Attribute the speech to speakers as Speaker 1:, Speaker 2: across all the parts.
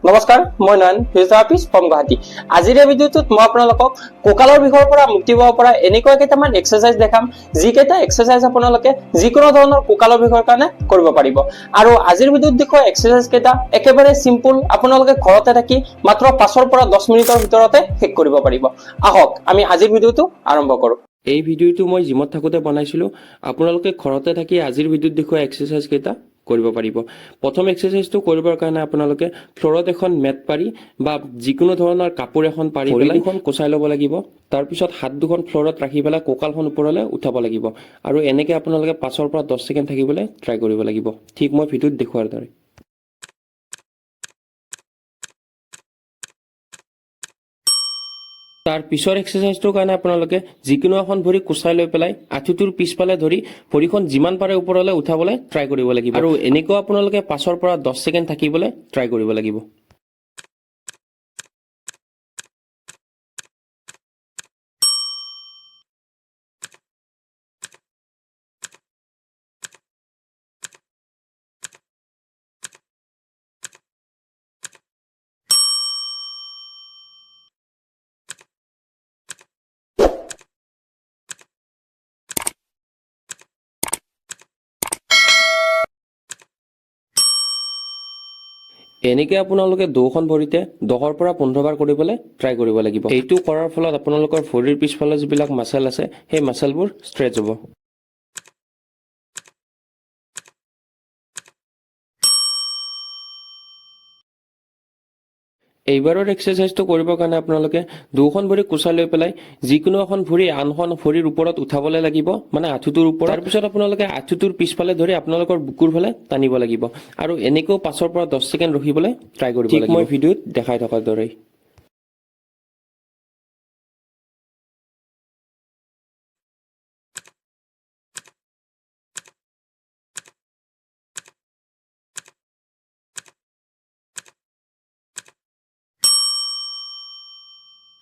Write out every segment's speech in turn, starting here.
Speaker 1: নমস্কাৰ মই নয়ন physiotherapist from Guwahati. আজিৰ এই ভিডিঅ'টোত মই আপোনালোকক কঁকালৰ বিষৰ পৰা মুক্তি পাব পৰা এনেকুৱা কেইটামান এক্সাৰচাইজ দেখাম, যিকেইটা এক্সাৰচাইজ আপোনালোকে যিকোনো ধৰণৰ কঁকালৰ বিষৰ কাৰণে কৰিব পাৰিব। আৰু আজিৰ ভিডিঅ'ত দেখুওৱা এক্সাৰচাইজ কেইটা একেবাৰে সিম্পল, আপোনালোকে ঘৰতে থাকি মাত্ৰ 5 পৰা 10 মিনিটৰ ভিতৰতে শেষ কৰিব পাৰিব। আহক আমি আজিৰ ভিডিঅ'টো আৰম্ভ কৰোঁ। এই ভিডিঅ'টো মই জিমত থাকোঁতে বনাইছিলোঁ। আপোনালোকে ঘৰতে থাকি আজিৰ ভিডিঅ'ত দেখুওৱা এক্সাৰচাইজ কেইটা কৰিব পাৰিব। প্ৰথম এক্সাৰচাইজটো কৰিবৰ কাৰণে আপোনালোকে ফ্ল'ৰত এখন মেট পাৰি বা যিকোনো ধৰণৰ কাপোৰ এখন পাৰি ভৰিখন কচাই ল'ব লাগিব। তাৰপিছত হাত দুখন ফ্ল'ৰত ৰাখি পেলাই কঁকালখন ওপৰলৈ উঠাব লাগিব আৰু এনেকৈ আপোনালোকে 5 পৰা 10 ছেকেণ্ড থাকিবলৈ ট্ৰাই কৰিব লাগিব, ঠিক মই ভিডিঅ'ত দেখুওৱাৰ দৰে। তাৰ পিছৰ এক্সাৰচাইজটোৰ কাৰণে আপোনালোকে যিকোনো এখন ভৰি কোচাই লৈ পেলাই আঁঠুটোৰ পিছফালে ধৰি ভৰিখন যিমান পাৰে ওপৰলৈ উঠাবলৈ ট্ৰাই কৰিব লাগিব আৰু এনেকৈ আপোনালোকে 5 পৰা 10 ছেকেণ্ড থাকিবলৈ ট্ৰাই কৰিব লাগিব। এনেকৈ আপোনালোকে দুখন ভৰিতে 10 পৰা 15 বাৰ কৰিবলৈ ট্ৰাই কৰিব লাগিব। এইটো কৰাৰ ফলত আপোনালোকৰ ভৰিৰ পিছফালে যিবিলাক মাচল আছে সেই মাচলবোৰ ষ্ট্ৰেচ হ'ব। এইবাৰৰ এক্সাৰচাইজটো কৰিবৰ কাৰণে আপোনালোকে দুখন ভৰি কোচাই লৈ পেলাই যিকোনো এখন ভৰি আনখন ভৰিৰ ওপৰত উঠাবলৈ লাগিব, মানে আঁঠুটোৰ ওপৰত। তাৰপিছত আপোনালোকে আঁঠুটোৰ পিছফালে ধৰি আপোনালোকৰ বুকুৰ ফালে টানিব লাগিব আৰু এনেকৈও 5 পৰা 10 ছেকেণ্ড ৰখিবলৈ ট্ৰাই কৰিব লাগিব, মই ভিডিঅ'ত দেখাই থকাৰ দৰে।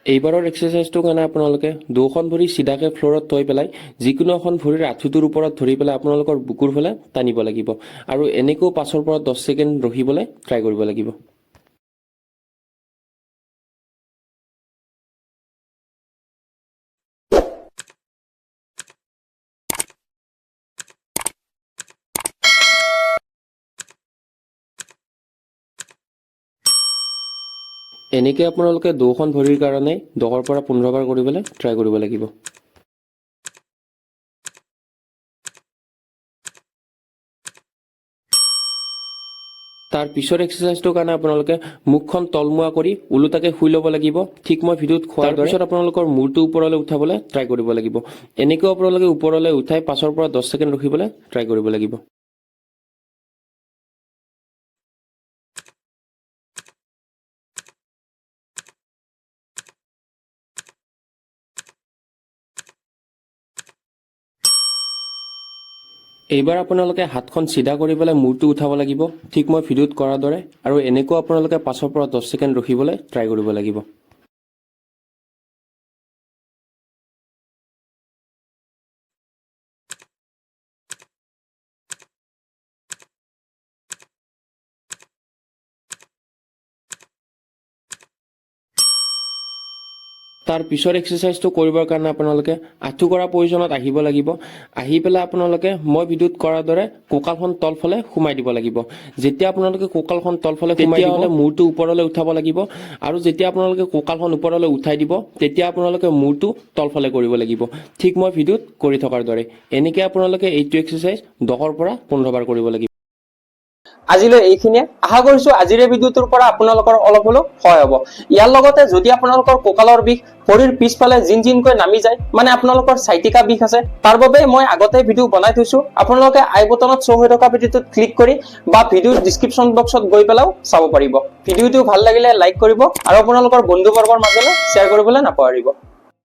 Speaker 1: এইবাৰৰ এক্সাৰচাইজটোৰ কাৰণে আপোনালোকে দুখন ভৰি চিধাকৈ ফ্ল'ৰত থৈ পেলাই যিকোনো এখন ভৰিৰ আঁঠুটোৰ ওপৰত ধৰি পেলাই আপোনালোকৰ বুকুৰ ফালে টানিব লাগিব আৰু এনেকৈও 5 পৰা 10 ছেকেণ্ড ৰখিবলৈ ট্ৰাই কৰিব লাগিব। এনেকৈ আপোনালোকে দুখন ভৰিৰ কাৰণে 10 পৰা 15 বাৰ কৰিবলৈ ট্ৰাই কৰিব লাগিব। তাৰ পিছৰ এক্সাৰচাইজটোৰ কাৰণে আপোনালোকে মুখখন তলমুৱা কৰি ওলোটাকৈ শুই ল'ব লাগিব, ঠিক মই ভিডিঅ'ত খোৱাৰ দৰে। তাৰপিছত আপোনালোকৰ মূৰটো ওপৰলৈ উঠাবলৈ ট্ৰাই কৰিব লাগিব। এনেকৈও আপোনালোকে ওপৰলৈ উঠাই 5 পৰা 10 ছেকেণ্ড ৰখিবলৈ ট্ৰাই কৰিব লাগিব। এইবাৰ আপোনালোকে হাতখন চিধা কৰি পেলাই মূৰটো উঠাব লাগিব, ঠিক মই ভিডিঅ'ত কৰাৰ দৰে আৰু এনেকৈও আপোনালোকে 5 পৰা 10 ছেকেণ্ড ৰখিবলৈ ট্ৰাই কৰিব লাগিব। তাৰ পিছৰ এক্সাৰচাইজটো কৰিবৰ কাৰণে আপোনালোকে আঁঠু কৰা পজিশ্যনত আহিব লাগিব। আহি পেলাই আপোনালোকে মই ভিডিঅ'ত কৰাৰ দৰে কঁকালখন তলফালে সোমাই দিব লাগিব। যেতিয়া আপোনালোকে কঁকালখন তলফালে সোমাই দিব, মূৰটো ওপৰলৈ উঠাব লাগিব আৰু যেতিয়া আপোনালোকে কঁকালখন ওপৰলৈ উঠাই দিব, তেতিয়া আপোনালোকে মূৰটো তলফালে কৰিব লাগিব, ঠিক মই ভিডিঅ'ত কৰি থকাৰ দৰে। এনেকৈ আপোনালোকে এইটো এক্সাৰচাইজ 10 পৰা 15 বাৰ কৰিব লাগিব। আজিলৈ এইখিনিয়ে, আশা কৰিছো আজিৰ এই ভিডিঅ'টোৰ পৰা আপোনালোকৰ অলপ হলেও সহায় হ'ব। ইয়াৰ লগতে যদি আপোনালোকৰ কঁকালৰ বিষ ভৰিৰ পিছফালে জিনকৈ নামি যায়, মানে আপোনালোকৰ সাইটিকা বিষ আছে, তাৰ বাবে মই আগতে ভিডিঅ' বনাই থৈছো। আপোনালোকে আই বটনত শ্ব' হৈ থকা ভিডিঅ'টোত ক্লিক কৰি বা ভিডিঅ'ৰ ডিছক্ৰিপশ্যন বক্সত গৈ পেলাইও চাব পাৰিব। ভিডিঅ'টো ভাল লাগিলে লাইক কৰিব আৰু আপোনালোকৰ বন্ধু বৰ্গৰ মাজলৈ শ্বেয়াৰ কৰিবলৈ নাপাহৰিব।